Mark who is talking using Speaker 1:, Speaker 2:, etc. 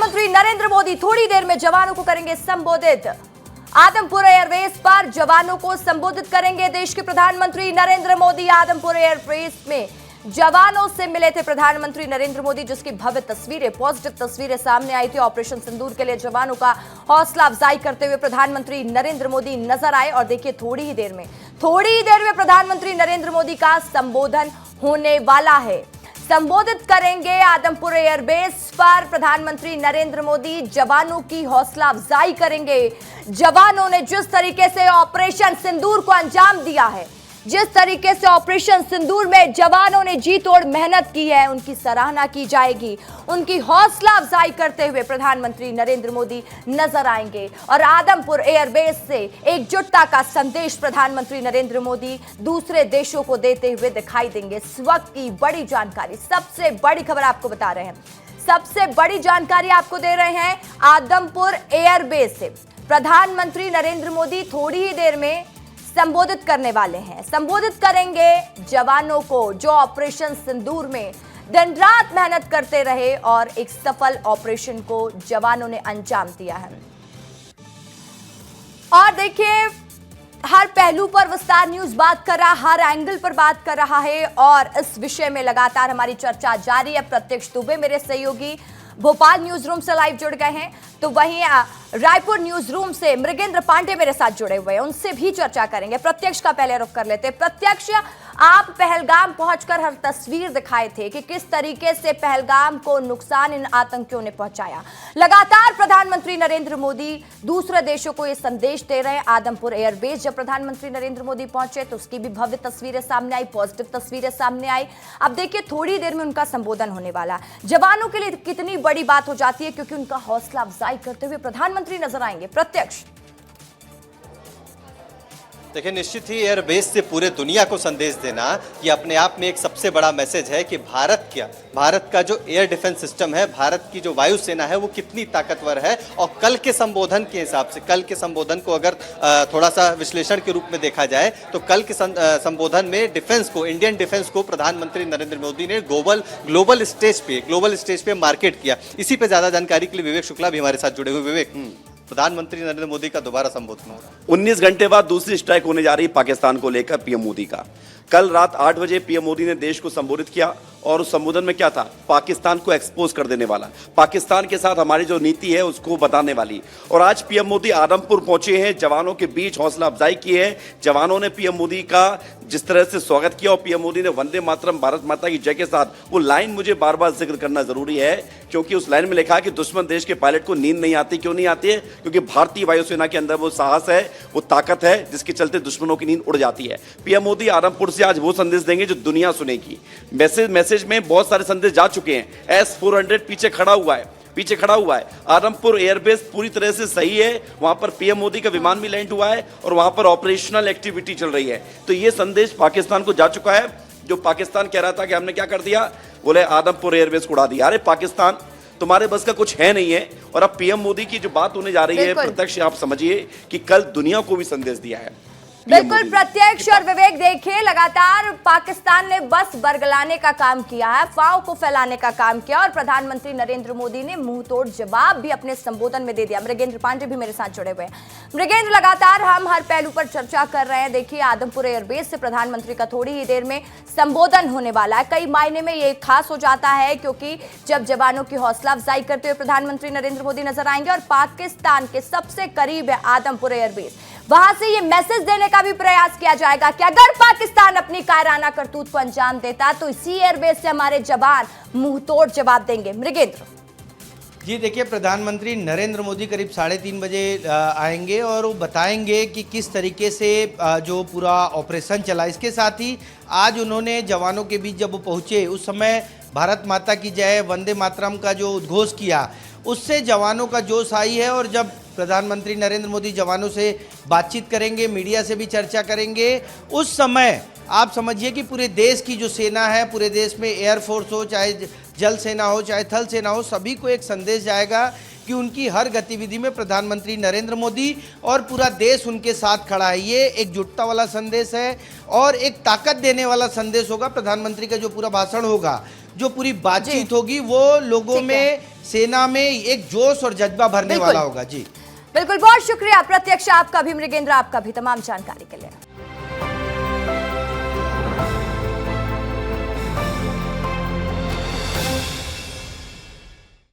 Speaker 1: प्रधानमंत्री नरेंद्र मोदी थोड़ी देर में जवानों को करेंगे संबोधित। आदमपुर एयरबेस पर जवानों को संबोधित करेंगे देश के प्रधानमंत्री नरेंद्र मोदी। आदमपुर एयरबेस में जवानों से मिले थे प्रधानमंत्री नरेंद्र मोदी, जिसकी भव्य तस्वीरें, पॉजिटिव तस्वीरें सामने आई थी। ऑपरेशन सिंदूर के लिए जवानों का हौसला अफजाई करते हुए प्रधानमंत्री नरेंद्र मोदी नजर आए। और देखिए थोड़ी ही देर में प्रधानमंत्री नरेंद्र मोदी का संबोधन होने वाला है। संबोधित करेंगे आदमपुर एयरबेस पर प्रधानमंत्री नरेंद्र मोदी, जवानों की हौसला अफजाई करेंगे। जवानों ने जिस तरीके से ऑपरेशन सिंदूर को अंजाम दिया है, जिस तरीके से ऑपरेशन सिंदूर में जवानों ने जी तोड़ मेहनत की है, उनकी सराहना की जाएगी। उनकी हौसला अफजाई करते हुए प्रधानमंत्री नरेंद्र मोदी नजर आएंगे और आदमपुर एयरबेस से एकजुटता का संदेश प्रधानमंत्री नरेंद्र मोदी दूसरे देशों को देते हुए दिखाई देंगे। इस वक्त की बड़ी जानकारी, सबसे बड़ी खबर आपको बता रहे हैं, सबसे बड़ी जानकारी आपको दे रहे हैं आदमपुर एयरबेस से। प्रधानमंत्री नरेंद्र मोदी थोड़ी ही देर में संबोधित करने वाले हैं। संबोधित करेंगे जवानों को जो ऑपरेशन सिंदूर में दिन रात मेहनत करते रहे और एक सफल ऑपरेशन को जवानों ने अंजाम दिया है। और देखिए हर पहलू पर विस्तार न्यूज बात कर रहा, हर एंगल पर बात कर रहा है और इस विषय में लगातार हमारी चर्चा जारी है। प्रत्यक्ष दुबे मेरे सहयोगी भोपाल न्यूज रूम से लाइव जुड़ गए हैं, तो वहीं रायपुर न्यूज रूम से मृगेंद्र पांडे मेरे साथ जुड़े हुए हैं, उनसे भी चर्चा करेंगे। प्रत्यक्ष का पहले रुख कर लेते हैं। प्रत्यक्ष, आप पहलगाम पहुंचकर हर तस्वीर दिखाए थे कि किस तरीके से पहलगाम को नुकसान इन आतंकियों ने पहुंचाया। लगातार प्रधानमंत्री नरेंद्र मोदी दूसरे देशों को यह संदेश दे रहे हैं। आदमपुर एयरबेस जब प्रधानमंत्री नरेंद्र मोदी पहुंचे तो उसकी भी भव्य तस्वीरें सामने आई, पॉजिटिव तस्वीरें सामने आई। अब देखिए थोड़ी देर में उनका संबोधन होने वाला। जवानों के लिए कितनी बड़ी बात हो जाती है, क्योंकि उनका हौसला अफजाई करते हुए प्रधानमंत्री नजर आएंगे। प्रत्यक्ष,
Speaker 2: देखिए निश्चित ही एयरबेस से पूरे दुनिया को संदेश देना ये अपने आप में एक सबसे बड़ा मैसेज है कि भारत का जो एयर डिफेंस सिस्टम है, भारत की जो वायुसेना है वो कितनी ताकतवर है। और कल के संबोधन के हिसाब से, कल के संबोधन को अगर थोड़ा सा विश्लेषण के रूप में देखा जाए तो कल के संबोधन में डिफेंस को, इंडियन डिफेंस को प्रधानमंत्री नरेंद्र मोदी ने ग्लोबल स्टेज पे मार्केट किया। इसी पे ज्यादा जानकारी के लिए विवेक शुक्ला भी हमारे साथ जुड़े हुए। विवेक, प्रधानमंत्री नरेंद्र मोदी का दोबारा संबोधन होगा।
Speaker 3: 19 घंटे बाद दूसरी स्ट्राइक होने जा रही है पाकिस्तान को लेकर पीएम मोदी का। कल रात 8 बजे पीएम मोदी ने देश को संबोधित किया और उस संबोधन में क्या था? पाकिस्तान को एक्सपोज कर देने वाला, पाकिस्तान के साथ हमारी जो नीति है उसको बताने वाली। और आज पीएम मोदी आदमपुर पहुंचे हैं, जवानों के बीच हौसला अफजाई की है। जवानों ने पीएम मोदी का जिस तरह से स्वागत किया और पीएम मोदी ने वंदे मातरम भारत माता की जय के साथ, वो लाइन मुझे बार बार जिक्र करना जरूरी है, क्योंकि उस लाइन में लिखा है कि दुश्मन देश के पायलट को नींद नहीं आती। क्यों नहीं आती है? क्योंकि भारतीय वायुसेना के अंदर वो साहस है, वो ताकत है, जिसके चलते दुश्मनों की नींद उड़ जाती है। पीएम मोदी आदमपुर से आज वो संदेश देंगे जो दुनिया सुनेगी। मैसेज में बहुत सारे संदेश जा चुके हैं। S-400 पीछे खड़ा हुआ है। आदमपुर एयरबेस पूरी तरह से सही है, वहां पर पीएम मोदी का विमान भी लैंड हुआ है और वहां पर ऑपरेशनल एक्टिविटी चल रही है। तो ये संदेश पाकिस्तान को जा चुका है। जो पाकिस्तान कह रहा था कि हमने क्या कर दिया, बोले आदमपुर एयरबेस को उड़ा दिया। अरे पाकिस्तान, तुम्हारे बस का कुछ है नहीं है। और अब पीएम मोदी की जो बात होने जा रही है, प्रत्यक्ष आप समझिए कि कल दुनिया को भी संदेश दिया है।
Speaker 1: बिल्कुल प्रत्यक्ष और विवेक, देखिए लगातार पाकिस्तान ने बस बरगलाने का काम किया है, अफवाहों को फैलाने का काम किया और प्रधानमंत्री नरेंद्र मोदी ने मुंह तोड़ जवाब भी अपने संबोधन में दे दिया। मृगेंद्र पांडे भी मेरे साथ जुड़े हुए हैं। मृगेंद्र, लगातार हम हर पहलू पर चर्चा कर रहे हैं। देखिए आदमपुर एयरबेस से प्रधानमंत्री का थोड़ी ही देर में संबोधन होने वाला है। कई मायने में ये खास हो जाता है, क्योंकि जब जवानों की हौसला अफजाई करते हुए प्रधानमंत्री नरेंद्र मोदी नजर आएंगे और पाकिस्तान के सबसे करीब है आदमपुर एयरबेस, वहां से ये मैसेज देने का भी प्रयास किया जाएगा कि अगर पाकिस्तान अपनी कायराना करतूत को अंजाम देता तो इसी एयरबेस से हमारे जवान मुंह तोड़ जवाब देंगे। मृगेंद्र
Speaker 4: जी, देखिए प्रधानमंत्री नरेंद्र मोदी करीब 3:30 बजे आएंगे और वो बताएंगे कि किस तरीके से जो पूरा ऑपरेशन चला। इसके साथ ही आज उन्होंने जवानों के बीच जब वो पहुंचे उस समय भारत माता की जय, वंदे मातरम का जो उद्घोष किया, उससे जवानों का जोश आई है। और जब प्रधानमंत्री नरेंद्र मोदी जवानों से बातचीत करेंगे, मीडिया से भी चर्चा करेंगे, उस समय आप समझिए कि पूरे देश की जो सेना है, पूरे देश में एयरफोर्स हो, चाहे जल सेना हो, चाहे थल सेना हो, सभी को एक संदेश जाएगा कि उनकी हर गतिविधि में प्रधानमंत्री नरेंद्र मोदी और पूरा देश उनके साथ खड़ा है। ये एकजुटता वाला संदेश है और एक ताकत देने वाला संदेश होगा। प्रधानमंत्री का जो पूरा भाषण होगा जो पूरी बातचीत होगी वो लोगों
Speaker 1: ठीक है।
Speaker 4: में, सेना में एक जोश और जज्बा भरने
Speaker 1: बिल्कुल।
Speaker 4: वाला होगा। जी
Speaker 1: बिल्कुल, बहुत शुक्रिया प्रत्यक्ष आपका भी, मृगेंद्र आपका भी, तमाम जानकारी के लिए।